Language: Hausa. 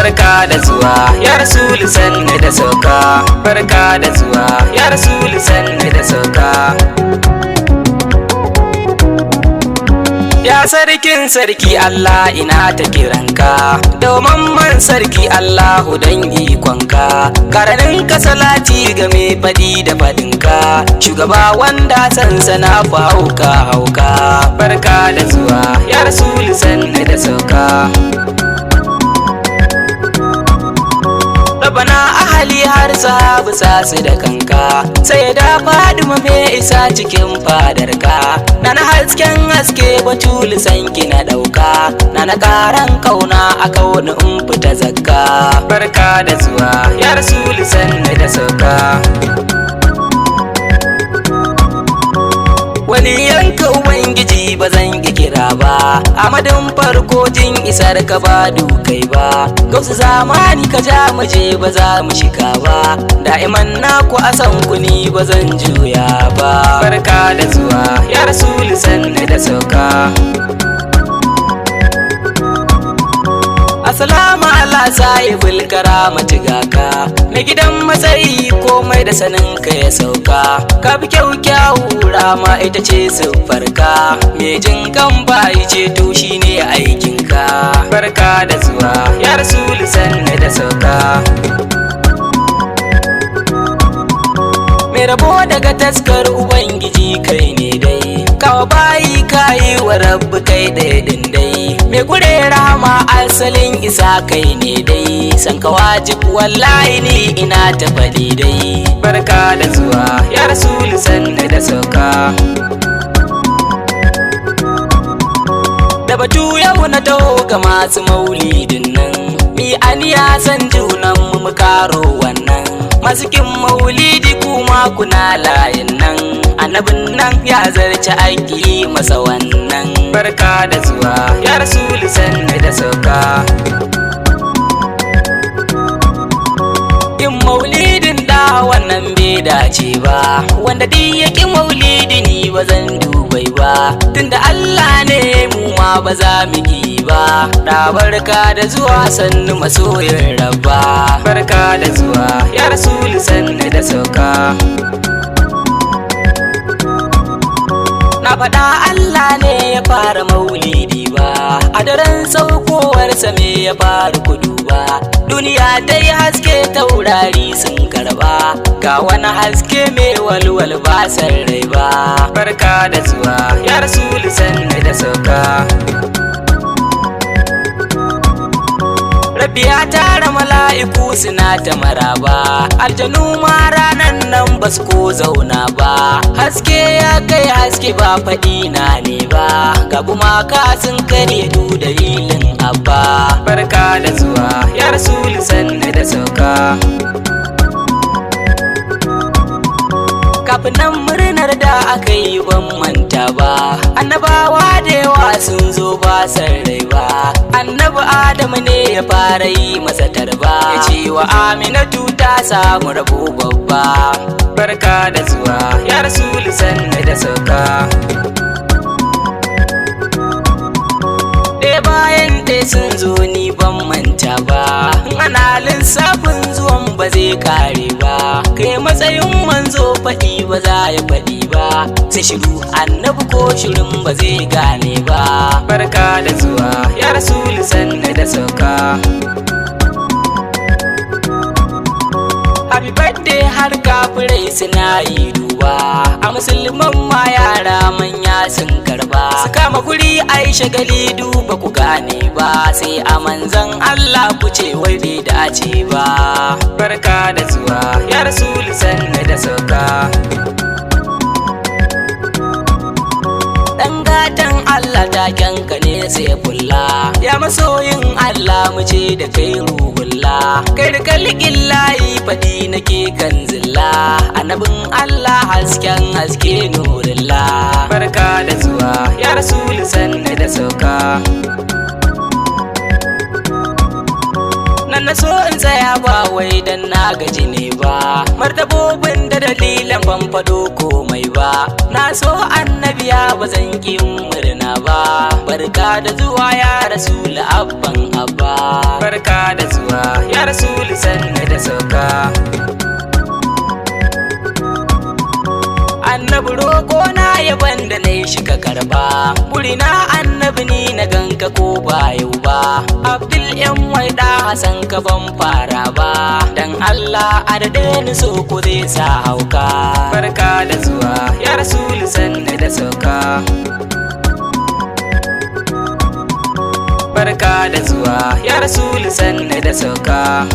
barka da zuwa ya Rasulu sanni da sauka, barka da zuwa ya Rasulu sanni da sauka. Ya sarkin sarki Allah ina ta kiranka, domin man sarki Allahu dan ikonka, karanin ka salati game fadi da fadinka, shugaba wanda sansana fa hauka, barka da zuwa ya Rasulu sanni da sauka. Rabana ahali har sahabu sasu da kanka, sai da Fadima me isa cikin fadarka, na hasken haske Batulu sanki na dauka, na karan kauna a kauna in fita zakka, barka da zuwa ya Rasulu sanni da sauka. Wani yanka Ubangiji ba zan ki kira ba, a madin farko jin isar ka ba dukai ba, gausu zamani ka ja muje ba za mu shiga ba, da'iman naku a san kuni ba zan juya ba, barka da zuwa ya Rasulu sanni da sauka. Assalamu ala sahibul karamati gaka, na gidan matsayi komai da sanin ka ya sauka, ka fi kyau rama ita ce siffarka, me jin kan bayi ceto shine aikinka, barka da zuwa ya Rasulu sanni da sauka. Mai rabo daga taskar Ubangiji kai ne dai, kawa bayi kayi wa rabbi kai ɗaya din dai, mai kure rama asalin isa kai ne dai, san ka wajib wallahi ni ina ta faɗi dai, barka da zuwa ya Rasulu sanni da sauka. Da batu yau na taho ga masu maulidin nan, mi aniya san junan mu karo wannan, masu kin maulidi kuma kuna layin nan, annabin nan ya zarce aiki masa wannan, barka da zuwa ya Rasulu sanni da sauka. Kin maulidin da wannan bai dace ba, wanda duk ya ki maulidi ni ba zan dubai ba, tunda Allah ne mu ma ba za mu yi ba, da barka da zuwa sannu masoyin rabba, barka da zuwa ya Rasulu sanni da sauka. Na faɗa Allah ne ya fara maulidi ba, a daren saukowarsa me ya fara kudu ba, duniya dai haske taurari sun karba, ga wani haske mai walwal ba san rai ba, barka da zuwa ya Rasulu sanni da sauka. Rabbi ya tara mala'iku suna ta maraba, aljanu ma ranan nan ba su ko zauna ba, haske ya kai haske ba faɗi na ne ba, ga gumaka sun kare du dalilin abba, barka da zuwa ya Rasulu sanni da sauka. Kafin nan murnar da aka yi ban manta ba, annabawa da yawa sun zo ba san rai ba, annabi Adamu ne ya fara yi masa tarba, ya ce wa Aminatu ta samu rabo babba, barka da zuwa ya Rasulu sanni da sauka. Ɗaya bayan ɗaya sun zo ni ban manta ba, ana lissafin zuwan ba zai kare ba, kai matsayin manzo faɗi ba za ya faɗi ba, sai shiru annabi ko shirin ba zai gane ba, barka da zuwa ya Rasulu sanni da sauka. Happy birthday har kafirai suna yi duba, a musulman ma yara manya sun karba, su kama guri ai shagali duba ku gane ba, sai a manzan Allah ku ce wai bai dace ba, barka da zuwa ya Rasulu sanni da sauka. Dan gatan Allah takenka ne sai fulla, ya masoyin Allah mu ce da kai ruhulla, kai da kallikin layi faɗi nake kan zilla, annabin Allah hasken haske nurilla, barka da zuwa ya Rasulu sanni da sauka. Nan na so in tsaya ba wai dan na gaji ne ba, martabobin da dalilan ban faɗo komai ba, na so annabiya ba zan ƙi murna ba, barka da zuwa ya Rasulu abban abba, barka da zuwa zuwa ya rasul sanni da sauka. Annabi roƙo na yaban da na yi shi ka karba, burina annabi ni na ganka ko ba yau ba. Abdul yan waida Hassan ka ban fara ba, dan Allah a daɗe ni so ko zai sa hauka. Barka da zuwa ya rasul sanni da sauka. Barka da zuwa ya rasul sanni da sauka.